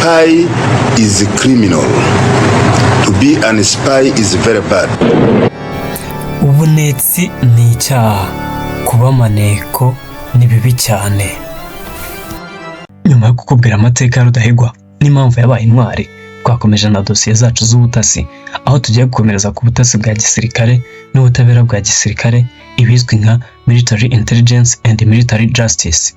spy is criminal. To be an spy is very bad. Ubunetsi ni icyaha, kuba maneko ni bibi cyane. Nyuma yo kukubwira amateka ya Rudahigwa n'impamvu yabaye intwari, twakomeje na dosiye zacu z'ubutasi, aho tugiye gukomereza ku butasi bwa gisirikare n'ubutabera bwa gisirikare, ibizwi nka military intelligence and military justice.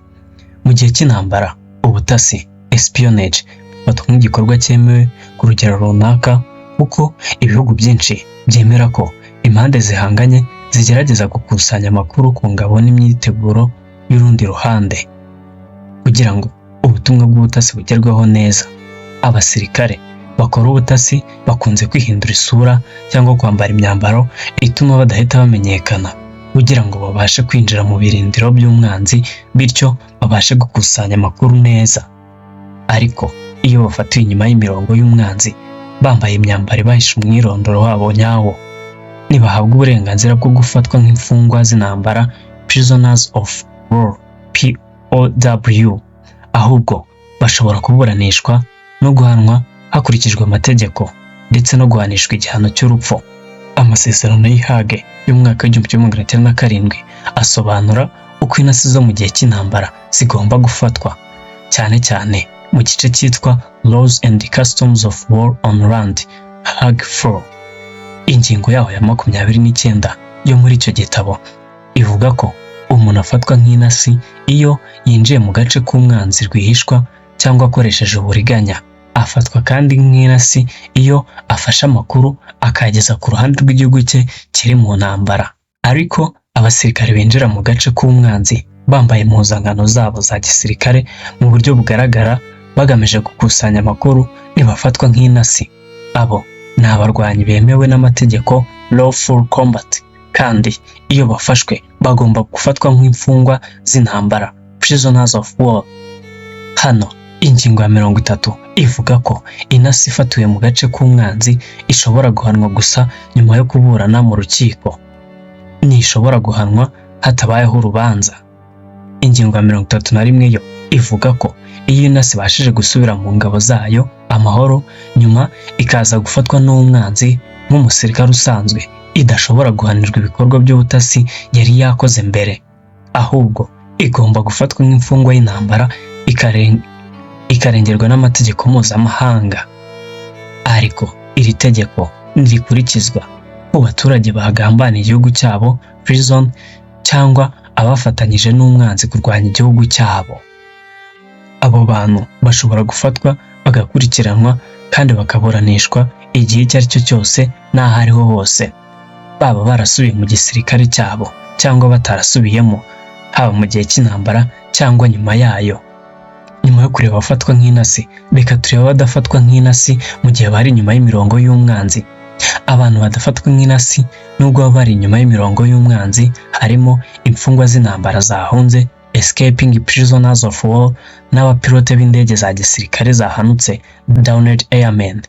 Mu gihe cy'intambara, ubutasi espionage bifatwa nk'igikorwa cyemewe ku rugero runaka, kuko ibihugu byinshi byemera ko impande zihanganye zigerageza gukusanya amakuru ku ngabo n'imyiteguro y'urundi ruhande kugira ngo ubutumwa bw'ubutasi bugerweho neza. Abasirikare bakora ubutasi bakunze kwihindura isura cyangwa kwambara imyambaro ituma badahita bamenyekana kugira ngo babashe kwinjira mu birindiro by'umwanzi, bityo babashe gukusanya amakuru neza. Ariko iyo bafatiwe inyuma y'imirongo y'umwanzi bambaye imyambaro ibahisha umwirondoro wabo nyawo, ntibahabwa uburenganzira bwo gufatwa nk'imfungwa z'intambara, prisoners of war POW, ahubwo bashobora kuburanishwa no guhanwa hakurikijwe amategeko ndetse no guhanishwa igihano cy'urupfu. Amasezerano y'i Hague y'umwaka w'1997 asobanura uko intasi zo mu gihe cy'intambara zigomba gufatwa, cyane cyane mu gice cyitwa Laws and Customs of War on Land, Hague 4. Ingingo yaho ya 29 yo muri icyo gitabo ivuga ko umuntu afatwa nk'intasi iyo yinjiye mu gace k'umwanzi rwihishwa cyangwa akoresheje uburiganya. Afatwa kandi nk'intasi iyo afashe amakuru akageza ku ruhande rw'igihugu cye kiri mu ntambara. Ariko abasirikare binjira mu gace k'umwanzi bambaye impuzankano zabo za gisirikare mu buryo bugaragara bagamije gukusanya amakuru ntibafatwa nk'intasi. Abo ni abarwanyi bemewe n'amategeko, lawful combat, kandi iyo bafashwe bagomba gufatwa nk'imfungwa z'intambara, prisoners of war. Hano ingingo ya 30 ivuga ko intasi ifatiwe mu gace k'umwanzi ishobora guhanwa gusa nyuma yo kuburana mu rukiko, ntishobora guhanwa hatabayeho urubanza. Ingingo ya 31 yo ivuga ko iyo intasi bashije gusubira mu ngabo zayo amahoro nyuma ikaza gufatwa n'umwanzi nk'umusirikare usanzwe, idashobora guhanirwa ibikorwa by'ubutasi yari yakoze mbere, ahubwo igomba gufatwa nk'imfungwa y'intambara ikarengerwa n'amategeko mpuzamahanga. Ariko iri tegeko ntirikurikizwa ku baturage bagambaniye igihugu cyabo, prison, cyangwa abafatanyije n'umwanzi kurwanya igihugu cyabo. Abo bantu bashobora gufatwa bagakurikiranwa kandi bakaburanishwa igihe icyo ari cyo cyose n'aho ariho hose, baba barasubiye mu gisirikare cyabo cyangwa batarasubiyemo, haba mu gihe cy'intambara cyangwa nyuma yayo. Nyuma yo kureba abafatwa nk'intasi, reka turebe abadafatwa nk'intasi mu gihe bari inyuma y'imirongo y'umwanzi. Abantu badafatwa nk'intasi nubwo baba bari inyuma y'imirongo y'umwanzi harimo imfungwa z'intambara zahunze, escaping prisoners of war, n'abapilote b'indege za gisirikare zahanutse, downed airmen.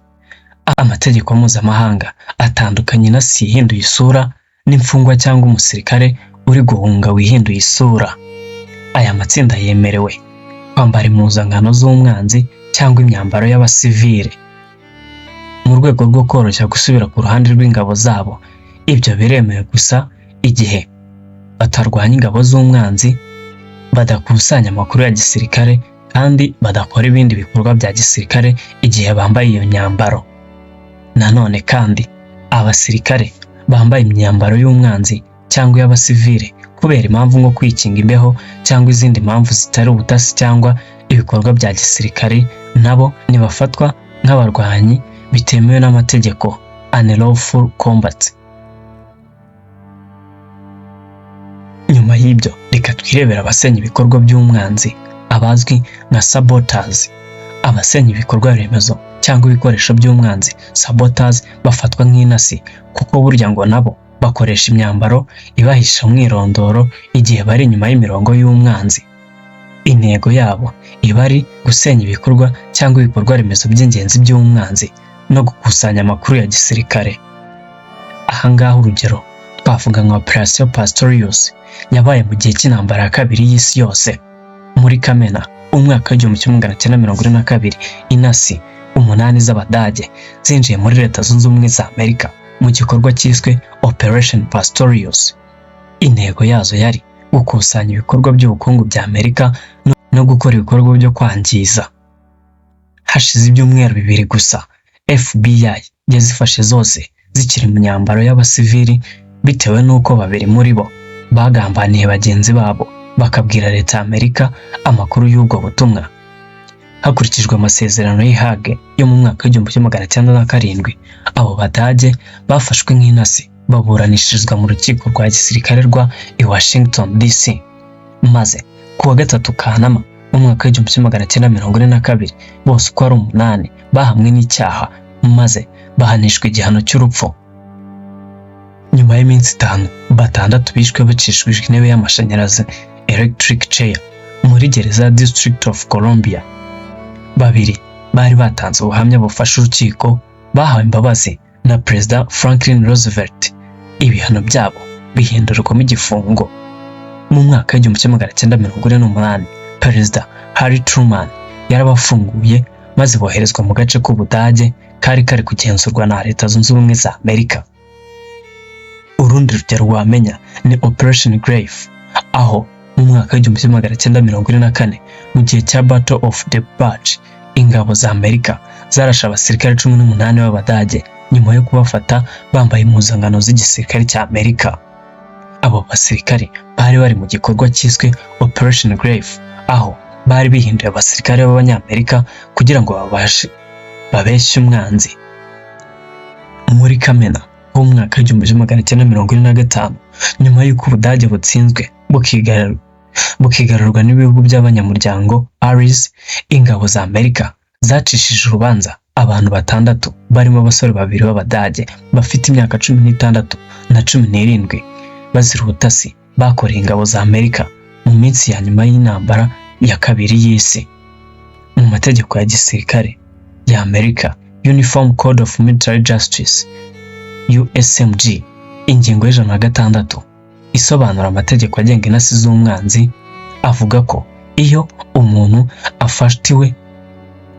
Amategeko mpuzamahanga atandukanye intasi yihinduye isura n'imfungwa cyangwa umusirikare uri guhunga wihinduye isura. Aya matsinda yemerewe kwambara impuzankano z'umwanzi cyangwa imyambaro y'abasivile mu rwego rwo koroshya gusubira ku ruhande rw'ingabo zabo. Ibyo biremewe gusa igihe batarwanya ingabo z'umwanzi, badakusanya amakuru ya gisirikare, kandi badakora ibindi bikorwa bya gisirikare igihe bambaye iyo myambaro. Nanone kandi abasirikare bambaye imyambaro y'umwanzi cyangwa y'abasivile kubera impamvu nko kwikinga imbeho cyangwa izindi mpamvu zitari ubutasi cyangwa ibikorwa bya gisirikare, nabo nibafatwa nk'abarwanyi bitemewe n'amategeko, unlawful combat. Nyuma y'ibyo reka twirebera abasenya ibikorwa by'umwanzi, abazwi nka saboteurs. Abasenya ibikorwa remezo cyangwa ibikoresho by'umwanzi, saboteurs, bafatwa nk'intasi kuko burya ngo nabo bakoresha imyambaro ibahisha umwirondoro igihe bari inyuma y'imirongo y'umwanzi. Intego yabo iba ari gusenya ibikorwa cyangwa ibikorwa remezo by'ingenzi by'umwanzi no gukusanya amakuru ya gisirikare. Ahangaha urugero twavuga nka Operation Pastorius yabaye mu gihe cy'intambara ya kabiri y'isi yose Muri Kamena umwaka w'1942 intasi 8 z'Abadage zinjiye muri Leta Zunze Ubumwe za Amerika mu gikorwa cyiswe Operation Pastorius. Intego yazo yari gukusanya ibikorwa by'ubukungu bya Amerika no gukora ibikorwa byo kwangiza. Hashize ibyumweru 2 gusa FBI yazifashe zose zikiri mu myambaro y'abasivili bitewe n'uko babiri muri bo bagambaniye bagenzi babo bakabwira Leta ya Amerika amakuru y'ubwo butumwa. Hakurikijwe amasezerano y'i Hague yo mu mwaka w'1907 abo Badage bafashwe nk'intasi baburanishirizwa mu rukiko rwa gisirikare rwa i Washington DC. Maze kuwa 3 Kanama mu mwaka w'1942 bose uko ari 8 bahamwe n'icyaha maze bahanishwa igihano cy'urupfu. Nyuma y'iminsi 5 batandatu bishwe bacishijwe intebe y'amashanyarazi electric chair muri gereza ya District of Columbia. Babiri bari batanze ubuhamya bufasha urukiko bahawe imbabazi na Perezida Franklin Roosevelt. Ibihano byabo bihindurwamo igifungo. Mu mwaka w'1948 Perezida Harry Truman yarabafunguye maze boherezwa mu gace k'Ubudage kari kugenzurwa na Leta Zunze Ubumwe za Amerika. Urundi rugero wamenya ni Operation Grave, aho mu mwaka w'1944 mu gihe cya Battle of the Bulge ingabo za Amerika zarashe abasirikare 18 b'Abadage nyuma yo kubafata bambaye impuzankano z'igisirikare cya Amerika. Abo basirikare bari mu gikorwa cyiswe Operation Grave, aho bari bihinduye abasirikare b'Abanyamerika kugira ngo babeshye umwanzi. Muri Kamena mu mwaka w'1945 nyuma y'uko Ubudage butsinzwe bukigarurwa n'ibihugu by'abanyamuryango Allies, ingabo za Amerika zacishije urubanza abantu 6 barimo abasore 2 b'Abadage bafite imyaka 16 na 17 bazira ubutasi bakoreye ingabo za Amerika mu minsi ya nyuma y'intambara ya kabiri y'isi. Mu mategeko ya gisirikare ya Amerika Uniform Code of Military Justice USMG ingingo y'106 isobanura amategeko agenga intasi z'umwanzi avuga ko iyo umuntu afashtiwe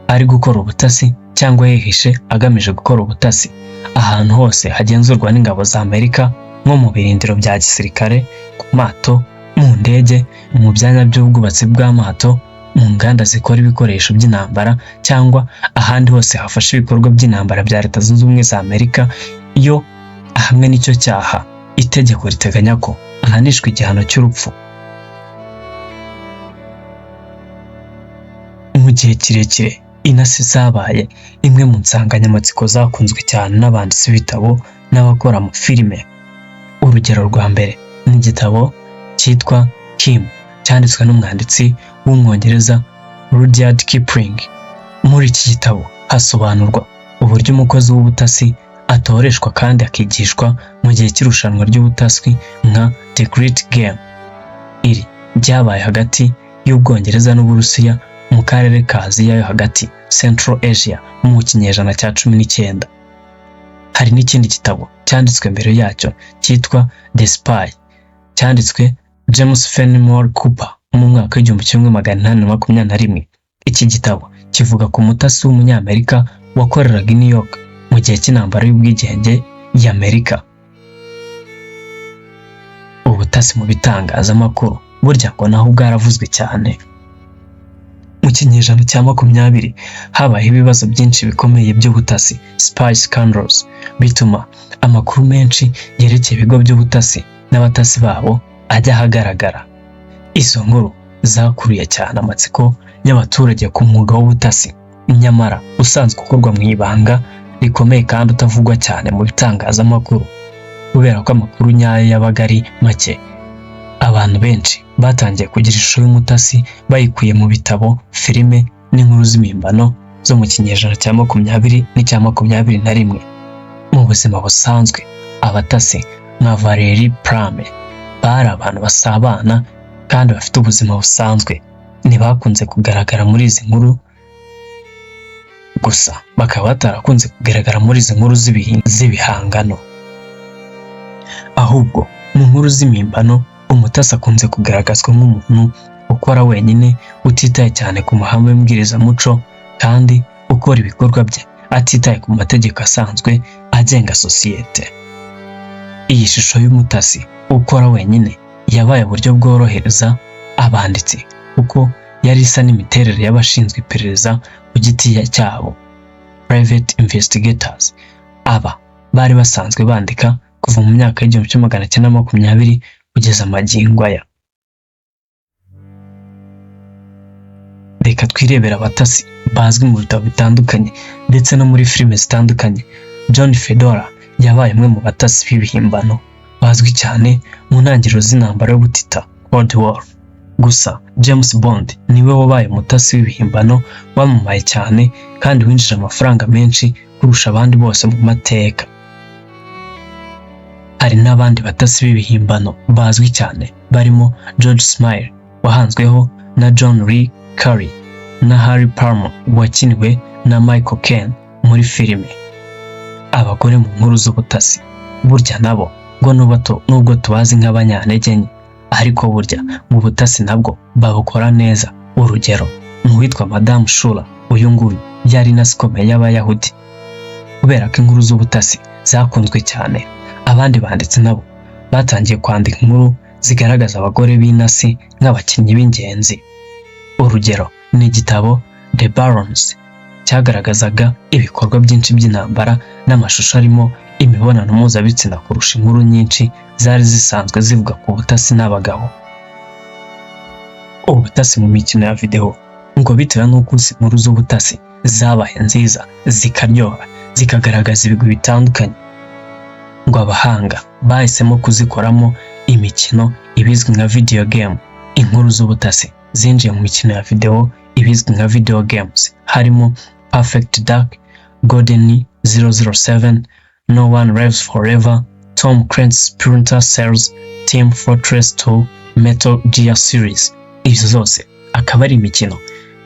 ari gukora ubutasi cyangwa yihishe agamije gukora ubutasi ahantu hose hagenzurwa n'ingabo za Amerika, nko mu birindiro bya gisirikare, ku mato, mu ndege, mu byanya by'ubwubatsi bw'amato, mu nganda zikora ibikoresho by'intambara cyangwa ahandi hose hafasha ibikorwa by'intambara bya Leta Zunze Ubumwe za Amerika, iyo ahamwe n'icyo cyaha itegeko riteganya ko ahanishwa igihano cy'urupfu. Mu gihe kirekire intasi zabaye imwe mu nsanganyamatsiko zakunzwe cyane n'abanditsi b'ibitabo n'abakora mu filime. Urugero rwa mbere ni igitabo cyitwa Kim cyanditswe n'umwanditsi w'Umwongereza Rudyard Kipling. Muri iki gitabo hasobanurwa uburyo umukozi w'ubutasi atoreshwa kandi akigishwa mu gihe cy'irushanwa ry'ubutasi nka The Great Game. Iri byabaye hagati y'Ubwongereza n'Uburusiya mu karere ka Aziya yo hagati, Central Asia, mu kinyejana cya 19. Hari n'ikindi gitabo cyanditswe mbere yacyo cyitwa The Spy cyanditswe James Fenimore Cooper mu mwaka w'1821. Iki gitabo kivuga ku mutasi w'Umunyamerika wakoreraga i New York mu gihe cy'intambara y'ubwigenge y'Amerika. Ubutasi mu bitangazamakuru burya ngo naho bwaravuzwe cyane. Mu kinyejana cya 20 habaye ibibazo byinshi bikomeye by'ubutasi, spy scandals, bituma amakuru menshi yerekeye ibigo by'ubutasi n'abatasi babo ajya ahagaragara. Izo nkuru zakuruye cyane amatsiko y'abaturage ku mwuga w'ubutasi, nyamara usanzwe ukorwa mu ibanga rikomeye kandi utavugwa cyane mu bitangazamakuru kubera ko amakuru nyayo yabaga ari make. Abantu benshi batangiye kugira ishusho y'umutasi bayikuye mu bitabo, filime n'inkuru z'imimbano zo mu kinyejana cya 20 n'icya 21. Mu buzima busanzwe abatasi nka Valerie Plame bari abantu basabana kandi bafite ubuzima busanzwe, ntibakunze kugaragara muri izi nkuru gusa, bakaba batarakunze kugaragara muri izi nkuru z'ibihangano. Ahubwo mu nkuru z'imimbano umutasi akunze kugaragazwa nk'umuntu ukora wenyine utitaye cyane ku mahame y'mbwirizamuco kandi ukora ibikorwa bye atitaye ku mategeko asanzwe agenga sosiyete. Iyi shusho y'umutasi ukora wenyine yabaye uburyo bworohereza abanditsi kuko yari isa n'imiterere y'abashinzwe iperereza ku giti cyabo, private investigators. Aba bari basanzwe bandika kuva mu myaka y'1920 kugeza magingo aya. Reka twirebera abatasi bazwi mu bitabo bitandukanye ndetse no muri filime zitandukanye. John Fedora yabaye umwe mu batasi b'ibihimbano bazwi cyane mu ntangiriro z'intambara y'ubutita Cold War. Gusa James Bond niwe wabaye umutasi w'ibihimbano wamamaye cyane kandi winjije amafaranga menshi kurusha abandi bose mu mateka. Hari n'abandi batasi b'ibihimbano bazwi cyane barimo George Smile wahanzweho na John Lee Curry na Harry Palmer wakiniwe na Michael Caine muri filime. Abagore mu nkuru z'ubutasi burya nabo ngo nubwo tubazi nk'abanyantege nke, ariko burya mu butasi nabwo babukora neza. Urugero n'uwitwa Madame Shura, uyu nguyu yari nasi ikomeye y'Abayahudi. Kubera ko inkuru z'ubutasi zakunzwe cyane, abandi banditsi nabo batangiye kwandika inkuru zigaragaza abagore b'intasi nk'abakinnyi b'ingenzi. Urugero ni igitabo The Barons cyagaragazaga ibikorwa byinshi by'intambara n'amashusho arimo imibonano mpuzabitsina kurusha inkuru nyinshi zari zisanzwe zivuga ku butasi n'abagabo. Ubutasi mu mikino ya video ngo bitewe n'uko inkuru z'ubutasi zabaye nziza zikaryoha zikagaragaza ibigwi bitandukanye, ngo abahanga bahisemo kuzikoramo imikino ibizwi nka video game. Inkuru z'ubutasi zinjiye mu mikino ya video ibizwi nka video games harimo Perfect Dark, Golden 007, No One Lives Forever, Tom Clancy's Splinter Cells, Team Fortress 2, Metal Gear Series. Izo zose akaba ari imikino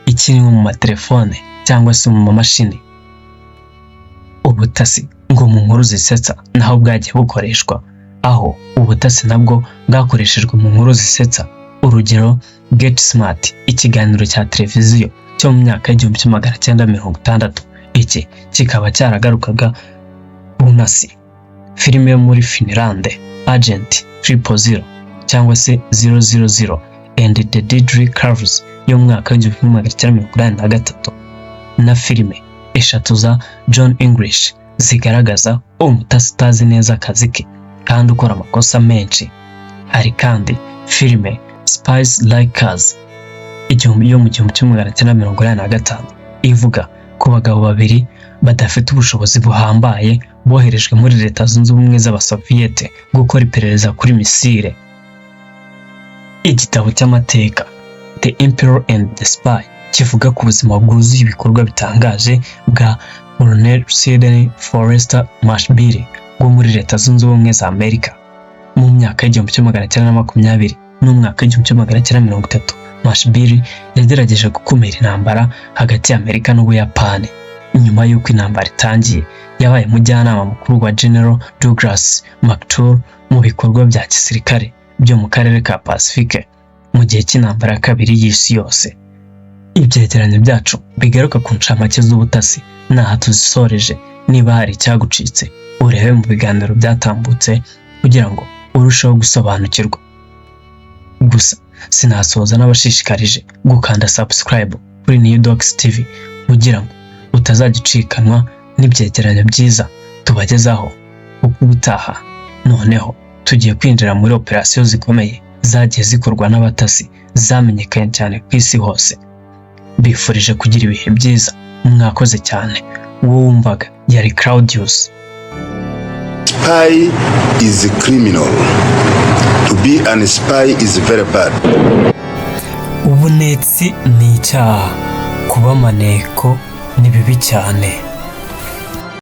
ikinwa mu matelefone cyangwa se mu mamashini. Ubutasi ngo mu nkuru zisetsa naho bwagiye bukoreshwa, aho ubutasi nabwo bwakoreshejwe mu nkuru zisetsa. Urugero Get Smart, ikiganiro cya televiziyo cyo mu myaka y'1960. Iki kikaba cyaragarukaga bunasi. Filime yo muri Finland Agent 000 cyangwa se 000 and the Deadly Curves yo mu mwaka w'1983 na filime eshatu za John English zigaragaza umutasi utazi neza akazi ke kandi ukora amakosa menshi. Hari kandi filime Spies Like Us yo mu 1985 ivuga ku bagabo babiri badafite ubushobozi buhambaye boherejwe muri Leta Zunze Ubumwe z'Abasoviyete gukora iperereza kuri misile. Igitabo cy'amateka The Emperor and the Spy kivuga ku buzima bwuzuye ibikorwa bitangaje bwa Colonel Sidney Forrester Mashbury wo muri Leta Zunze Ubumwe za Amerika mu myaka y'1920 n'umwaka w'1930. Mashbury yagerageje gukumira intambara hagati ya Amerika n'Ubuyapani. Nyuma y'uko intambara itangiye, yabaye umujyanama mukuru wa General Douglas MacArthur mu bikorwa bya gisirikare byo mu karere ka Pacifique mu gihe cy'intambara ya kabiri y'isi yose. Ibyegeranyo byacu bigaruka ku ncamake z'ubutasi n'aha tuzisoreje. Niba hari icyagucitse urebe mu biganiro byatambutse kugira ngo urusheho gusobanukirwa. Gusa sinasoza n'abashishikarije gukanda subscribe kuri New Docs TV kugira ngo utazagicikanwa n'ibyegeranyo byiza tubagezaho. Uko ubutaha noneho tugiye kwinjira muri operasiyo zikomeye zagiye zikorwa n'abatasi zamenyekanye cyane ku isi hose. Bifurije kugira ibihe byiza, mwakoze cyane. Uwo wumvaga yari Claudius. Spy is a criminal. To be an spy is very bad. Ubunetsi ni icyaha, kuba maneko ni bibi cyane.